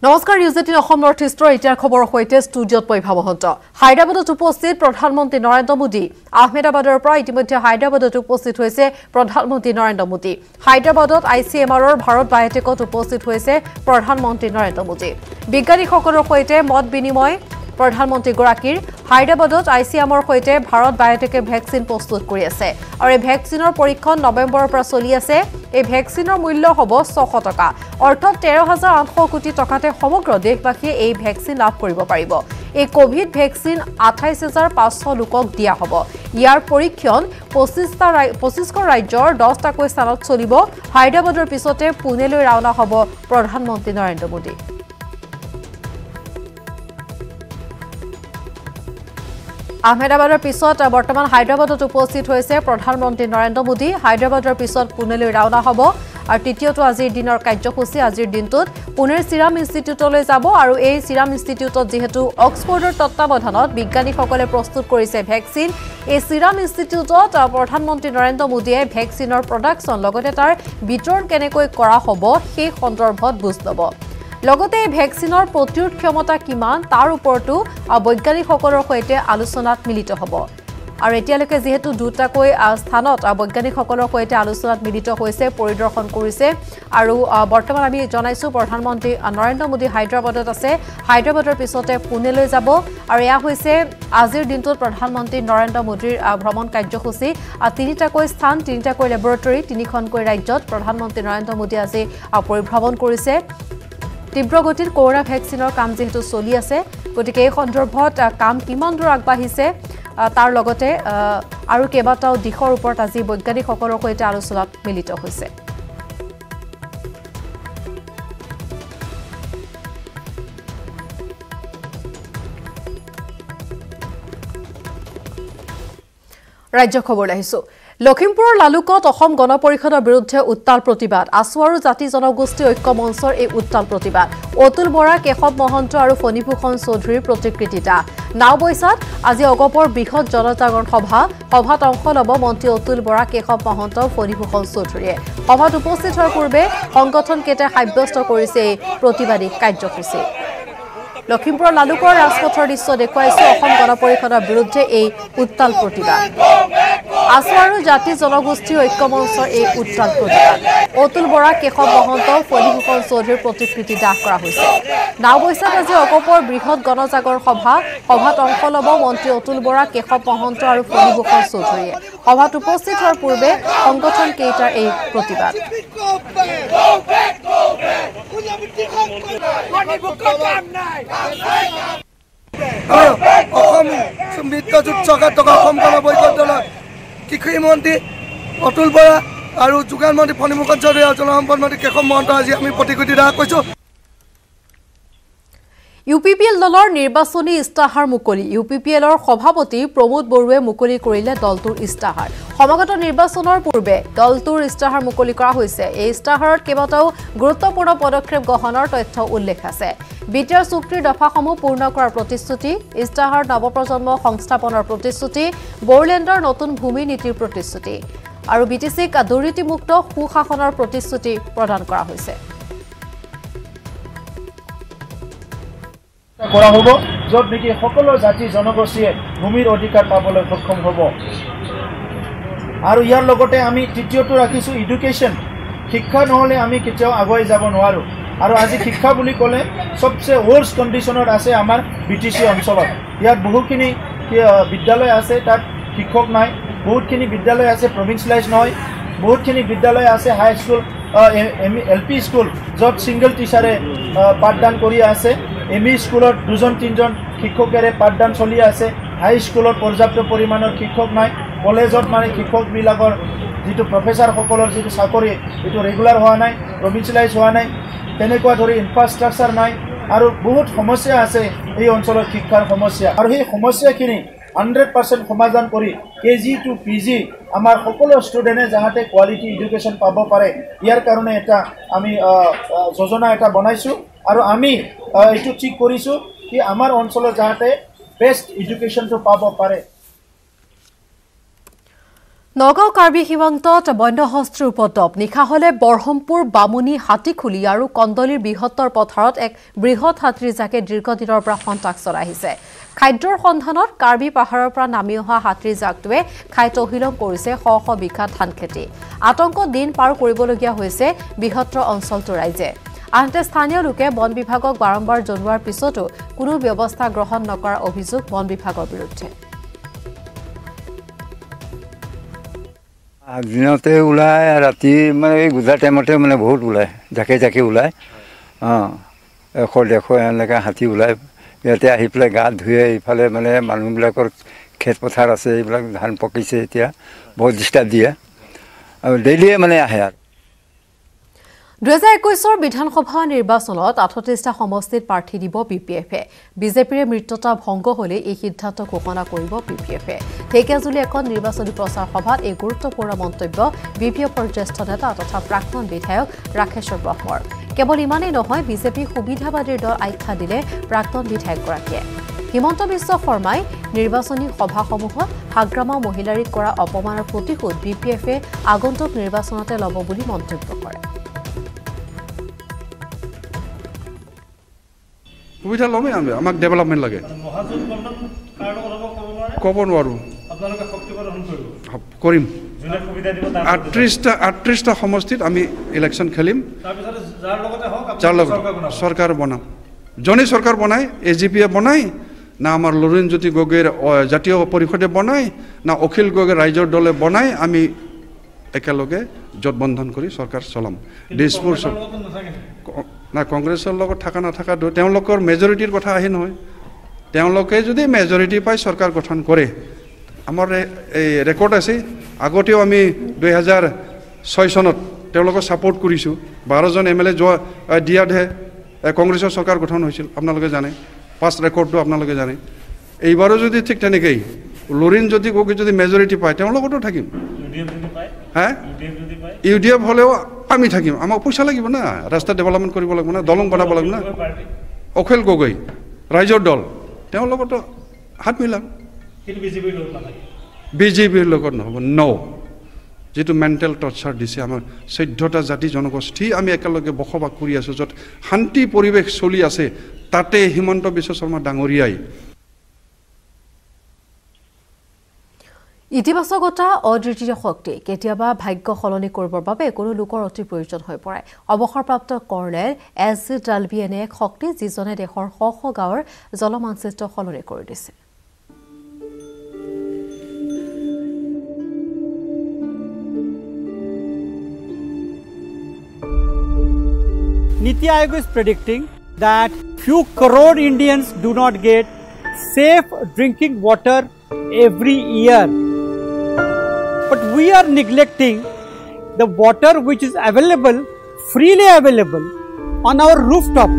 নমস্কাৰ News eighteen Assam north ইষ্টৰ এতিয়াৰ খবৰৰ সৈতে ষ্টুডিঅ'ত পৈভা মহন্ত হায়দৰাবাদত উপস্থিত প্ৰধানমন্ত্ৰী নৰেন্দ্ৰ মোদী আহমেদাবাদৰ পৰা ইতিমধ্যে হায়দৰাবাদত উপস্থিত হৈছে প্ৰধানমন্ত্ৰী নৰেন্দ্ৰ মোদী হায়দৰাবাদত ICMRৰ ভাৰত বায়োটেকত উপস্থিত হৈছে প্ৰধানমন্ত্ৰী নৰেন্দ্ৰ মোদী বিজ্ঞানীসকলৰ সৈতে মত বিনিময় প্ৰধানমন্ত্ৰী গৰাকীৰ হায়দৰাবাদত ICMRৰ সৈতে ভাৰত বায়োটেকে ভ্যাকচিন প্ৰস্তুত কৰি আছে আৰু এই ভ্যাকচিনৰ পৰীক্ষণ নৱেম্বৰৰ পৰা চলি আছে এই ভ্যাকচিনৰ মূল্য হ'ব 600 টকা অৰ্থাৎ 13800 কোটি টকাতে সমগ্ৰ দেশবাসীয়ে এই ভ্যাকচিন লাভ কৰিব পাৰিব এই কোভিড ভ্যাকচিন 28500 লোকক দিয়া হ'ব ইয়াৰ পৰীক্ষণ 25খন ৰাজ্যৰ 10টাকৈ স্থানত চলিব হায়দৰাবাদৰ পিছতে পুনেলৈ ৰাওনা হ'ব প্ৰধানমন্ত্ৰী নৰেন্দ্ৰ মোদী আহমেদাবাদৰ পিছত বৰ্তমান হায়দৰাবাদত উপস্থিত হৈছে প্ৰধানমন্ত্ৰী নৰেন্দ্ৰ মোদী হায়দৰাবাদৰ পিছত পুনেলৈ ৰাওনা হ'ব আৰু তৃতীয়টো আজিৰ দিনৰ কাৰ্যসূচী আজিৰ দিনটোত পুনেৰ সিৰাম ইনষ্টিটিউটলৈ যাব আৰু এই সিৰাম ইনষ্টিটিউটত যেহেতু অক্সফৰ্ডৰ তত্ত্বাৱধানত বিজ্ঞানীসকলে প্ৰস্তুত কৰিছে ভ্যাকচিন এই সিৰাম ইনষ্টিটিউটত প্ৰধানমন্ত্ৰী নৰেন্দ্ৰ মোদীয়ে ভ্যাকচিনৰ প্ৰডাকচন লগতে তাৰ বিতৰণ কেনেকৈ কৰা হ'ব সেই সন্দৰ্ভত বুজ ল'ব লগতে ভ্যাকচিনৰ প্ৰতিৰোধ ক্ষমতা কিমান তাৰ ওপৰতো বৈজ্ঞানিকসকলৰ সৈতে আলোচনাত মিলিত হ'ব আৰু এতিয়ালৈকে যেহেতু দুটাকৈ স্থানত বৈজ্ঞানিকসকলৰ সৈতে আলোচনাত মিলিত হৈছে পৰিদৰ্শন কৰিছে আৰু বৰ্তমান আমি জনাইছো প্ৰধানমন্ত্ৰী নৰেন্দ্ৰ মোদী হায়দৰাবাদত আছে হায়দৰাবাদৰ পিছতে পুনেলৈ যাব আৰু এয়া হৈছে আজিৰ দিনটোত প্ৰধানমন্ত্ৰী নৰেন্দ্ৰ মোদীৰ ভ্ৰমণ কাৰ্যসূচী তিনিটাকৈ স্থান তিনিটাকৈ লেবৰেটৰী তিনিখনকৈ ৰাজ্যত প্ৰধানমন্ত্ৰী নৰেন্দ্ৰ মোদী আজি পৰিভ্ৰমণ কৰিছে তীব্ৰ গতিত কৰোনা ভ্যাকচিনৰ কাম যেহেতু চলি আছে গতিকে এই সন্দৰ্ভত কাম কিমান দূৰ আগবাঢ়িছে তাৰ লগতে আৰু কেইবাটাও দিশৰ ওপৰত আজি বৈজ্ঞানিকসকলৰ সৈতে আলোচনাত মিলিত হৈছে ৰাজ্য খবৰ আহিছো লখিমপুৰৰ লালুকত অসম গণ পৰিষদৰ বিৰুদ্ধে উত্তাল প্ৰতিবাদ আছু আৰু জাতি জনগোষ্ঠী ঐক্য মঞ্চৰ এই উত্তাল প্ৰতিবাদ অতুল বৰা কেশৱ মহন্ত আৰু ফণীভূষণ চৌধুৰীৰ প্ৰতিকৃতিতা নাওবৈছাত আজি অগপৰ বৃহৎ জনজাগৰণ সভাত অংশ ল'ব মন্ত্ৰী অতুল বৰা কেশৱ মহন্ত ফণীভূষণ চৌধুৰীয়ে সভাত উপস্থিত হোৱাৰ পূৰ্বে সংগঠনকেইটাই সাব্যস্ত কৰিছে এই প্ৰতিবাদী কাৰ্যসূচী লখিমপুৰৰ লালুকৰ ৰাজপথৰ দৃশ্য দেখুৱাইছে অসম গণ পৰিষদৰ বিৰুদ্ধে এই উত্তাল প্ৰতিবাদ আছু আৰু জাতি জনগোষ্ঠী ঐক্য মঞ্চৰ এই উত্তাল প্ৰতিবাদ অতুল বৰা কেশৱ মহন্ত ফণীভূষণ চৌধুৰীৰ প্ৰতিকৃতি দাহ কৰা হৈছে নাওবৈছাত আজি অগপৰ বৃহৎ গণজাগৰণ সভাত অংশ ল'ব মন্ত্ৰী অতুল বৰা কেশৱ মহন্ত আৰু ফণীভূষণ চৌধুৰীয়ে সভাত উপস্থিত হোৱাৰ পূৰ্বে সংগঠন কেইটাৰ এই প্ৰতিবাদ কৃষি মন্ত্ৰী অতুল বৰা আৰু যোগান মন্ত্ৰী ফণীভূষণ চৌধুৰী আৰু জনসম্পদ মন্ত্ৰী কেশৱ মহন্ত আজি আমি প্ৰতিকৃতি দাহ কৰিছোঁ UPPL দলৰ নিৰ্বাচনী ইস্তাহাৰ মুকলি UPPLৰ সভাপতি প্ৰমোদ বৰুৱে মুকলি কৰিলে দলটোৰ ইস্তাহাৰ সমাগত নিৰ্বাচনৰ পূৰ্বে দলটোৰ ইস্তাহাৰ মুকলি কৰা হৈছে এই ইস্তাহাৰত কেইবাটাও গুৰুত্বপূৰ্ণ পদক্ষেপ গ্ৰহণৰ তথ্য উল্লেখ আছে বিটিআৰ চুক্তিৰ দফাসমূহ পূৰ্ণ কৰাৰ প্ৰতিশ্ৰুতি ইস্তাহাৰ নৱপ্ৰজন্ম সংস্থাপনৰ প্ৰতিশ্ৰুতি বড়োলেণ্ডৰ নতুন ভূমি নীতিৰ প্ৰতিশ্ৰুতি আৰু বিটিচিক দুৰ্নীতিমুক্ত সুশাসনৰ প্ৰতিশ্ৰুতি প্ৰদান কৰা হৈছে কৰা হ'ব য'ত নেকি সকলো জাতি জনগোষ্ঠীয়ে ভূমিৰ অধিকাৰ পাবলৈ সক্ষম হ'ব আৰু ইয়াৰ লগতে আমি তৃতীয়টো ৰাখিছোঁ এডুকেশ্যন শিক্ষা নহ'লে আমি কেতিয়াও আগুৱাই যাব নোৱাৰোঁ আৰু আজি শিক্ষা বুলি ক'লে সবচে ৱৰ্ষ্ট কণ্ডিশ্যনত আছে আমাৰ BTC অঞ্চলত ইয়াত বহুখিনি বিদ্যালয় আছে তাত শিক্ষক নাই বহুতখিনি বিদ্যালয় আছে প্ৰভিন্সিয়েলাইজ নহয় বহুতখিনি বিদ্যালয় আছে হাই স্কুল LP স্কুল য'ত ছিংগল টিচাৰে পাঠদান কৰি আছে ME স্কুলত 2-3জন শিক্ষকেৰে পাঠদান চলি আছে হাই স্কুলত পৰ্যাপ্ত পৰিমাণৰ শিক্ষক নাই কলেজত মানে শিক্ষকবিলাকৰ যিটো প্ৰফেচাৰসকলৰ যিটো চাকৰি এইটো ৰেগুলাৰ হোৱা নাই প্ৰভিন্সিয়েলাইজ হোৱা নাই তেনেকুৱা ধৰি ইনফ্ৰাষ্ট্ৰাকচাৰ নাই আৰু বহুত সমস্যা আছে এই অঞ্চলত শিক্ষাৰ সমস্যা আৰু সেই সমস্যাখিনি 100% সমাধান কৰি KG to PG আমাৰ সকলো ষ্টুডেণ্টে যাতে কোৱালিটি এডুকেশ্যন পাব পাৰে ইয়াৰ কাৰণে এটা আমি যোজনা এটা বনাইছোঁ আৰু আমি এইটো ঠিক কৰিছোঁ কি আমাৰ অঞ্চলত যাতে বেষ্ট এডুকেশ্যনটো পাব পাৰে নগাঁও কাৰ্বি সীমান্তত বন্যহস্তীৰ উপদ্ৰৱ নিশা হলে বৰহমপুৰ বামুণী হাতীখুলি আৰু কন্দলীৰ বৃহত্তৰ পথাৰত এক বৃহৎ হাতীৰ জাকে দীৰ্ঘদিনৰ পৰা সন্তাক চলাই আহিছে খাদ্যৰ সন্ধানত কাৰ্বি পাহাৰৰ পৰা নামি অহা হাতীৰ জাকটোৱে খাই তহিলং কৰিছে শ শ বিঘা ধান খেতি আতংক দিন পাৰ কৰিবলগীয়া হৈছে বৃহত্তৰ অঞ্চলটোৰ ৰাইজে আনহাতে স্থানীয় লোকে বন বিভাগক বাৰম্বাৰ জনোৱাৰ পিছতো কোনো ব্যৱস্থা গ্ৰহণ নকৰাৰ অভিযোগ বন বিভাগৰ বিৰুদ্ধে দিনতে ওলায় ৰাতি মানে এই গুজা টাইমতে মানে বহুত ওলায় জাকে জাকে ওলায় 100-150 এনেকৈ হাতী ওলায় ইয়াতে আহি পেলাই গা ধুয়ে এইফালে মানে মানুহবিলাকৰ খেত পথাৰ আছে এইবিলাক ধান পকিছে এতিয়া বহুত ডিষ্টাৰ্ব দিয়ে আৰু ডেইলিয়ে মানে আহে আৰু 2021 বিধানসভা নিৰ্বাচনত 38টা সমষ্টিত প্ৰাৰ্থী দিব বিপিএফে বিজেপিৰ মৃত্যতা ভংগ হলে এই সিদ্ধান্ত ঘোষণা কৰিব বিপিএফে ঢেকিয়াজুলি এখন নিৰ্বাচনী প্ৰচাৰ সভাত এই গুৰুত্বপূৰ্ণ মন্তব্য বিপিএফৰ জ্যেষ্ঠ নেতা তথা প্ৰাক্তন বিধায়ক ৰাকেশ্বৰ ব্ৰহ্মৰ কেৱল ইমানেই নহয় বিজেপি সুবিধাবাদীৰ দল আখ্যা দিলে প্ৰাক্তন বিধায়কগৰাকীয়ে হিমন্ত বিশ্ব শৰ্মাই নিৰ্বাচনী সভাসমূহত হাগ্ৰামা মহিলাৰীক কৰা অপমানৰ প্ৰতিশোধ বিপিএফে আগন্তুক নিৰ্বাচনতে ল'ব বুলি মন্তব্য কৰে সুবিধা ল'মেই আমি আমাক ডেভেলপমেণ্ট লাগে ক'ব নোৱাৰোঁ কৰিম 38টা সমষ্টিত আমি ইলেকশ্যন খেলিম যাৰ লগত চৰকাৰ বনাম জনে চৰকাৰ বনাই এজিপিয়ে বনাই না আমাৰ লৰেণজ্যোতি গগৈৰ জাতীয় পৰিষদে বনাই না অখিল গগৈ ৰাইজৰ দলে বনাই আমি একেলগে জোটবন্ধন কৰি চৰকাৰ চলাম দিছপুৰ না কংগ্ৰেছৰ লগত থকা নাথাকা তেওঁলোকৰ মেজৰিটিৰ কথা আহে নহয় তেওঁলোকে যদি মেজৰিটি পাই চৰকাৰ গঠন কৰে আমাৰ এই ৰেকৰ্ড আছে আগতেও আমি 2006 চনত তেওঁলোকক ছাপোৰ্ট কৰিছোঁ 12জন এমএলএ দিয়াতহে কংগ্ৰেছৰ চৰকাৰ গঠন হৈছিল আপোনালোকে জানে পাষ্ট ৰেকৰ্ডটো আপোনালোকে জানে এইবাৰো যদি ঠিক তেনেকেই লৰেণজ্যোতি গগৈ যদি মেজৰিটি পায় তেওঁলোকতো থাকিম ইউডিএফ হলেও আমি থাকিম আমাক পইচা লাগিব না ৰাস্তা ডেভেলপমেণ্ট কৰিব লাগিব না দলং বনাব লাগিব না অখিল গগৈ ৰাইজৰ দল তেওঁলোকতো হাত মিলাম বিজেপিৰ লগত নহ'ব যিটো মেণ্টেল টৰ্চাৰ দিছে আমাৰ 14টা জাতি জনগোষ্ঠী আমি একেলগে বসবাস কৰি আছোঁ য'ত শান্তি পৰিৱেশ চলি আছে তাতে হিমন্ত বিশ্ব শৰ্মা ডাঙৰীয়াই ইতিবাচকতা অদ্বিতীয় শক্তি কেতিয়াবা ভাগ্য সলনি কৰিবৰ বাবে কোনো লোকৰ অতি প্ৰয়োজন হৈ পৰে অৱসৰপ্ৰাপ্ত কৰ্ণেল এছ ডালবিয়েনে এক শক্তি যিজনে দেশৰ শ শ গাঁৱৰ জলমানচিত্ৰ সলনি কৰি দিছে Niti Aayog is predicting that few crore Indians do not get safe drinking water every year. But we are neglecting the water which is available, freely available on our rooftop.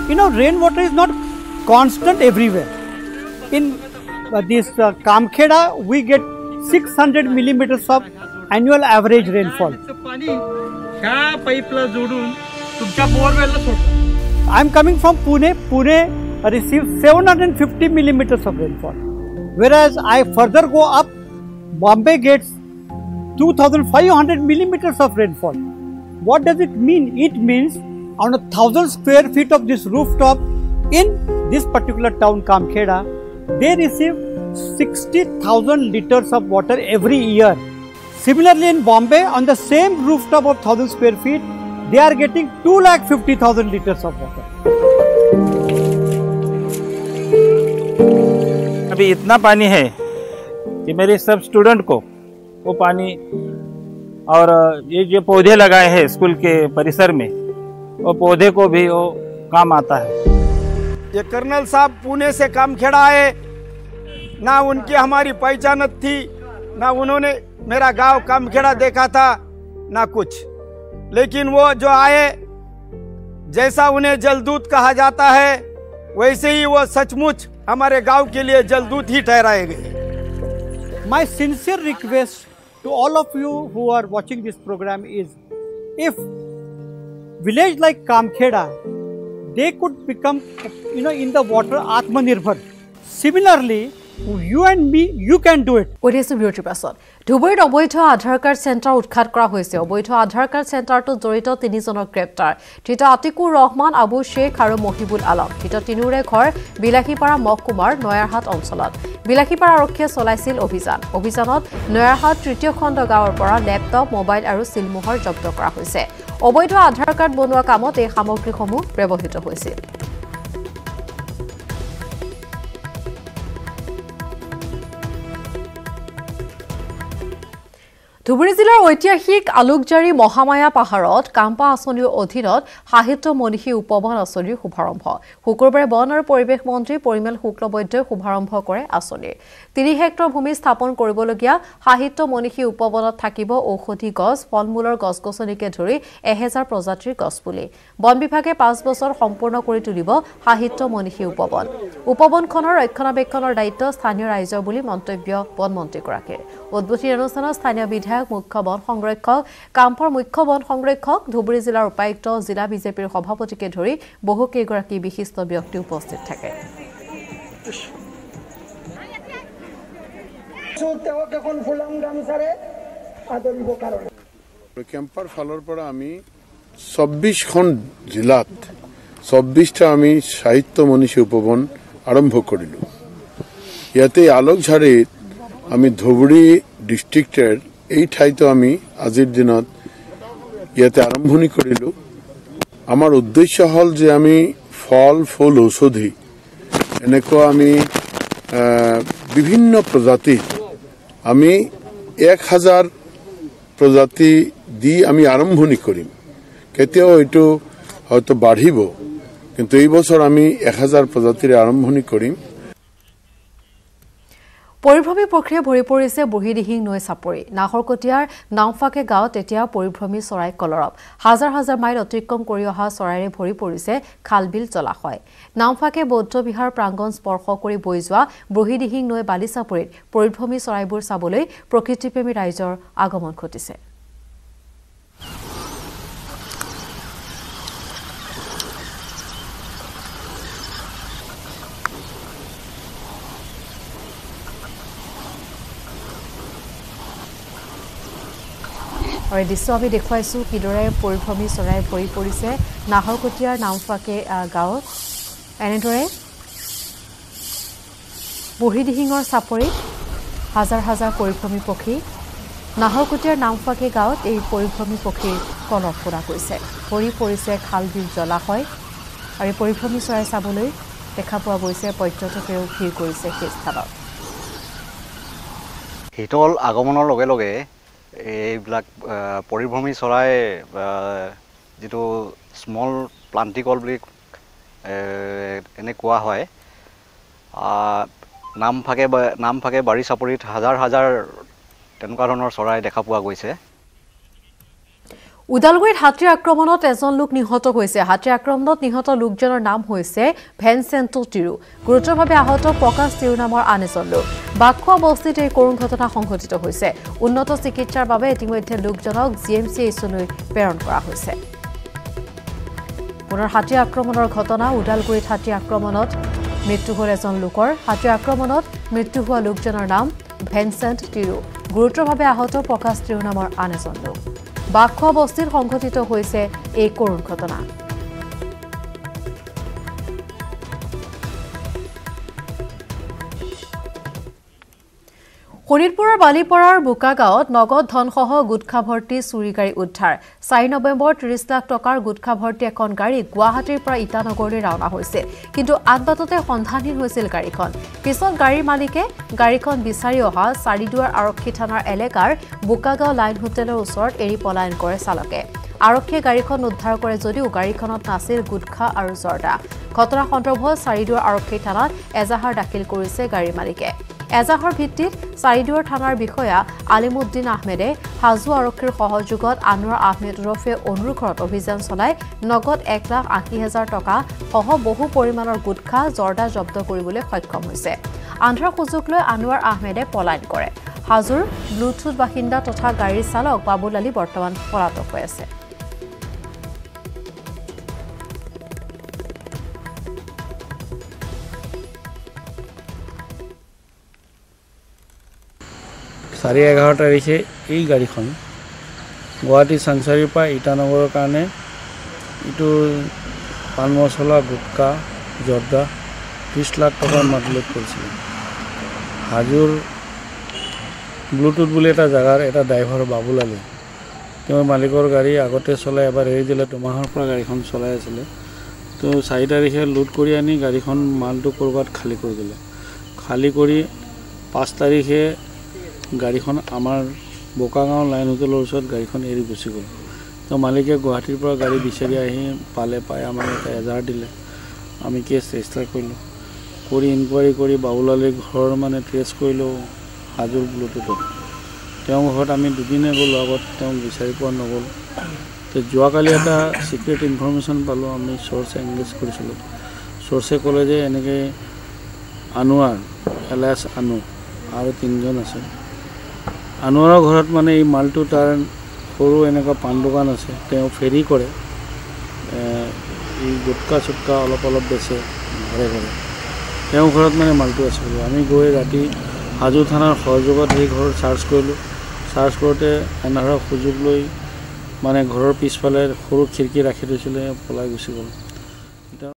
You know, rainwater is not constant everywhere. In this Kamkheda, we get 600 millimeters of annual average rainfall. I am coming from Pune. Pune receives 750 millimeters of rainfall. Whereas I further go up, Bombay gets 2,500 millimeters of rainfall. What does it mean? It means on 1,000 square feet of this rooftop in this particular town, Kamkheda, they receive 60,000 liters of water every year. Similarly, in Bombay, on the same rooftop of 1,000 square feet, they are getting 250,000 liters of water. अभी इतना पानी है कि मेरे सब student को वो पानी और ये जो पौधे लगाए हैं स्कूल के परिसर में वो पौधे को भी वो काम आता है ये कर्नल साहब पुणे से कामखेड़ा आए ना उनकी हमारी पहचान थी ना उन्होंने मेरा गांव कामखेड़ा देखा था ना कुछ लेकिन वो जो आए जैसा उन्हें जलदूत कहा जाता है वैसे ही वो सचमुच हमारे गांव के लिए जलदूत ही ठहराए गए My sincere request to all of you who are watching this program is if village like Kamkheda they could become in the water Atmanirbhar. Similarly, you and me, you can do it. ওডিএছৰ বিৰতিৰ পাছত ধুবুৰীত অবৈধ আধাৰ card centre উৎখাত কৰা হৈছে। অবৈধ আধাৰ card চেণ্টাৰটোত জড়িত 3জনক গ্ৰেপ্তাৰ। ধৃত আতিকুৰ ৰহমান, আবু শ্বেখ আৰু মহিবুল আলম। ধৃত তিনিওৰে ঘৰ বিলাসীপাৰা মহকুমাৰ নয়াৰহাট অঞ্চলত। বিলাসীপাৰা আৰক্ষীয়ে চলাইছিল অভিযানত নয়াৰহাট 3য় খণ্ড গাঁৱৰ পৰা লেপটপ, মোবাইল আৰু চিলমোহৰ জব্দ কৰা হৈছে। অবৈধ আধাৰ কাৰ্ড বনোৱা কামত এই সামগ্ৰীসমূহ ব্যৱহৃত হৈছিল। ধুবুৰী জিলাৰ ঐতিহাসিক আলোকজাৰী মহামায়া পাহাৰত কাম্পা আঁচনিৰ অধীনত সাহিত্য মনীষী উপবন আঁচনিৰ শুভাৰম্ভ। শুকুৰবাৰে বন আৰু পৰিৱেশ মন্ত্ৰী পৰিমল শুক্লবৈদ্যই শুভাৰম্ভ কৰে আঁচনিৰ। 3 হেক্টৰ ভূমি স্থাপন কৰিবলগীয়া সাহিত্য মনীষী উপবনত থাকিব ঔষধি গছ, ফল-মূলৰ গছ-গছনিকে ধৰি 1000 প্ৰজাতিৰ গছপুলি। বন বিভাগে 5 বছৰ সম্পূৰ্ণ কৰি তুলিব সাহিত্য মনীষী উপবন। উপবনখনৰ ৰক্ষণাবেক্ষণৰ দায়িত্ব স্থানীয় ৰাইজৰ বুলি মন্তব্য বন মন্ত্ৰীগৰাকীৰ। উদ্বোধনী অনুষ্ঠানত স্থানীয় বিধায়ক, মুখ্য বন সংৰক্ষক, কাম্পাৰ মুখ্য বন সংৰক্ষক, ধুবুৰী জিলাৰ উপায়ুক্ত, জিলা বিজেপিৰ সভাপতিকে ধৰি বহু কেইগৰাকী বিশিষ্ট ব্যক্তি উপস্থিত থাকে। কেম্পাৰ ফালৰ পৰা আমি 24খন জিলাত 24টা আমি সাহিত্য মনীষী উপবন আৰম্ভ কৰিলোঁ। ইয়াতে আলোকঝাৰীত আমি ধুবুৰী ডিষ্ট্ৰিক্টেৰ এই ঠাইতো আমি আজিৰ দিনত ইয়াতে আৰম্ভণি কৰিলোঁ। আমাৰ উদ্দেশ্য হ'ল যে আমি ফল, ফুল, ঔষধি এনেকুৱা আমি বিভিন্ন প্ৰজাতি আমি 1000 প্ৰজাতি দি আমি আৰম্ভণি কৰিম। কেতিয়াও এইটো হয়তো বাঢ়িব, কিন্তু এই বছৰ আমি 1000 প্ৰজাতিৰে আৰম্ভণি কৰিম। পৰিভ্ৰমী পক্ষীয়ে ভৰি পৰিছে বুঢ়ীদিহিং নৈ চাপৰি। নাহৰকটীয়াৰ নাওফাকে গাঁৱত এতিয়া পৰিভ্ৰমী চৰাই কলৰৱ। হাজাৰ হাজাৰ মাইল অতিক্ৰম কৰি অহা চৰাইৰে ভৰি পৰিছে খালবিল জলাশয়। নাওফাকে বৌদ্ধ বিহাৰ প্ৰাংগণ স্পৰ্শ কৰি বৈ যোৱা বুঢ়ীদিহিং নৈ বালিচাপৰিত পৰিভ্ৰমী চৰাইবোৰ চাবলৈ প্ৰকৃতিপ্ৰেমী ৰাইজৰ আগমন ঘটিছে। আৰু এই দৃশ্য আমি দেখুৱাইছোঁ কিদৰে পৰিভ্ৰমী চৰাই ভৰি পৰিছে নাহৰকটীয়াৰ নাওফাকে গাঁৱত। এনেদৰে বুঢ়ীদিহিঙৰ চাপৰিত হাজাৰ হাজাৰ পৰিভ্ৰমী পক্ষী। নাহৰকটীয়াৰ নাওফাকে গাঁৱত এই পৰিভ্ৰমী পক্ষীৰ কলৰৱ শুনা গৈছে। ভৰি পৰিছে খালবিল জলাশয়। আৰু এই পৰিভ্ৰমী চৰাই চাবলৈ দেখা পোৱা গৈছে পৰ্যটকেও ভিৰ কৰিছে সেই স্থানত। শীতল আগমনৰ লগে লগে এইবিলাক পৰিভ্ৰমী চৰাই যিটো স্মল প্লান্টিকল বুলি এনে কোৱা হয়, নামফাকে বাৰী চাপৰিত হাজাৰ হাজাৰ তেনেকুৱা ধৰণৰ চৰাই দেখা পোৱা গৈছে। উদালগুৰিত হাতীৰ আক্ৰমণত এজন লোক নিহত হৈছে। হাতীৰ আক্ৰমণত নিহত লোকজনৰ নাম হৈছে ভেনচেণ্টো টিৰু। গুৰুতৰভাৱে আহত প্ৰকাশ টিৰু নামৰ আন এজন লোক। বাঘখোৱা বস্তিত এই কৰুণ ঘটনা সংঘটিত হৈছে। উন্নত চিকিৎসাৰ বাবে ইতিমধ্যে লোকজনক GMCHলৈ প্ৰেৰণ কৰা হৈছে। পুনৰ হাতীৰ আক্ৰমণৰ ঘটনা। উদালগুৰিত হাতীৰ আক্ৰমণত মৃত্যু হ'ল এজন লোকৰ। হাতীৰ আক্ৰমণত মৃত্যু হোৱা লোকজনৰ নাম ভেনচেণ্ট টিৰু। গুৰুতৰভাৱে আহত প্ৰকাশ টিৰু নামৰ আন এজন লোক। বাঘখোৱা বস্তিত সংঘটিত হৈছে এই কৰুণ ঘটনা। শোণিতপুৰৰ বালিপৰাৰ বোকাগাঁৱত নগদ ধনসহ গুটখা ভৰ্তি চুৰি গাড়ী উদ্ধাৰ। 4 নৱেম্বৰ 30 লাখ টকাৰ গুটখা ভৰ্তি এখন গাড়ী গুৱাহাটীৰ পৰা ইটানগৰলৈ ৰাওনা হৈছিল। কিন্তু আনবাটতে সন্ধানহীন হৈছিল গাড়ীখন। পিছত গাড়ীৰ মালিকে গাড়ীখন বিচাৰি অহা চাৰিদুৱাৰ আৰক্ষী থানাৰ এলেকাৰ বোকাগাঁও লাইন হোটেলৰ ওচৰত এৰি পলায়ন কৰে চালকে। আৰক্ষীয়ে গাড়ীখন উদ্ধাৰ কৰে যদিও গাড়ীখনত নাছিল গুটখা আৰু জৰ্দা। ঘটনা সন্দৰ্ভত চাৰিদুৱাৰ আৰক্ষী থানাত এজাহাৰ দাখিল কৰিছে গাড়ীৰ মালিকে। এজাহাৰ ভিত্তিত চাৰিদুৱাৰ থানাৰ বিষয়া আলিমুদ্দিন আহমেদে হাজো আৰক্ষীৰ সহযোগত আনোৱাৰ আহমেদ ওৰফে অনুৰ ঘৰত অভিযান চলাই নগদ 1,80,000 টকা সহ বহু পৰিমাণৰ গুটখা জৰ্দা জব্দ কৰিবলৈ সক্ষম হৈছে। আন্ধাৰ সুযোগ লৈ আনোৱাৰ আহমেদে পলায়ন কৰে। হাজোৰ ব্লুটুথ বাসিন্দা তথা গাড়ীৰ চালক বাবুল আলী বৰ্তমান পলাতক হৈ আছে। 11:30 তাৰিখে এই গাড়ীখন গুৱাহাটী চাংচাৰীৰ পৰা ইটানগৰৰ কাৰণে এইটো পান মছলা গুটকা জৰ্দা 30 লাখ টকাৰ মাদলত কৰিছিল। হাজোৰ ব্লুটুথ বুলি এটা জেগাৰ এটা ড্ৰাইভাৰ বাবুলালে তেওঁৰ মালিকৰ গাড়ী আগতে চলাই এবাৰ এৰি দিলে, 2 মাহৰ পৰা গাড়ীখন চলাই আছিলে। তো 4 তাৰিখে লোড কৰি আনি গাড়ীখন মালটো ক'ৰবাত খালী কৰি দিলে। খালী কৰি 5 তাৰিখে গাড়ীখন আমাৰ বোকাগাঁও লাইন হোটেলৰ ওচৰত গাড়ীখন এৰি গুচি গ'ল। তো মালিকে গুৱাহাটীৰ পৰা গাড়ী বিচাৰি আহি পাই আমাক এটা এজাহাৰ দিলে। আমি কেছ ৰেজিষ্টাৰ কৰিলোঁ, কৰি ইনকুৱাৰী কৰি বাবুলালীৰ ঘৰ মানে ট্ৰেছ কৰিলোঁ হাজোৰ ব্লুটুথত। তেওঁৰ ঘৰত আমি 2 দিনে গ'লোঁ, আগত তেওঁক বিচাৰি পোৱা নগ'ল। তো যোৱাকালি এটা ছিক্ৰেট ইনফৰমেশ্যন পালোঁ, আমি চ'ৰ্চ এংগেজ কৰিছিলোঁ। চ'ৰ্চে ক'লে যে এনেকৈ আনোৱাৰ এলাছ আনো আৰু 3জন আছে। আনোৱাৰৰ ঘৰত মানে এই মালটো তাৰ সৰু এনেকুৱা পাণ দোকান আছে, তেওঁ ফেৰী কৰে, এই গুটকা চুটকা অলপ বেচে ঘৰে ঘৰে। তেওঁৰ ঘৰত মানে মালটো আছে। আমি গৈ ৰাতি হাজো থানাৰ সহযোগত সেই ঘৰ চাৰ্চ কৰিলোঁ। চাৰ্চ কৰোঁতে এন্ধাৰৰ সুযোগ লৈ মানে ঘৰৰ পিছফালে সৰু খিৰিকী ৰাখি থৈছিলে, পলাই গুচি গ'ল।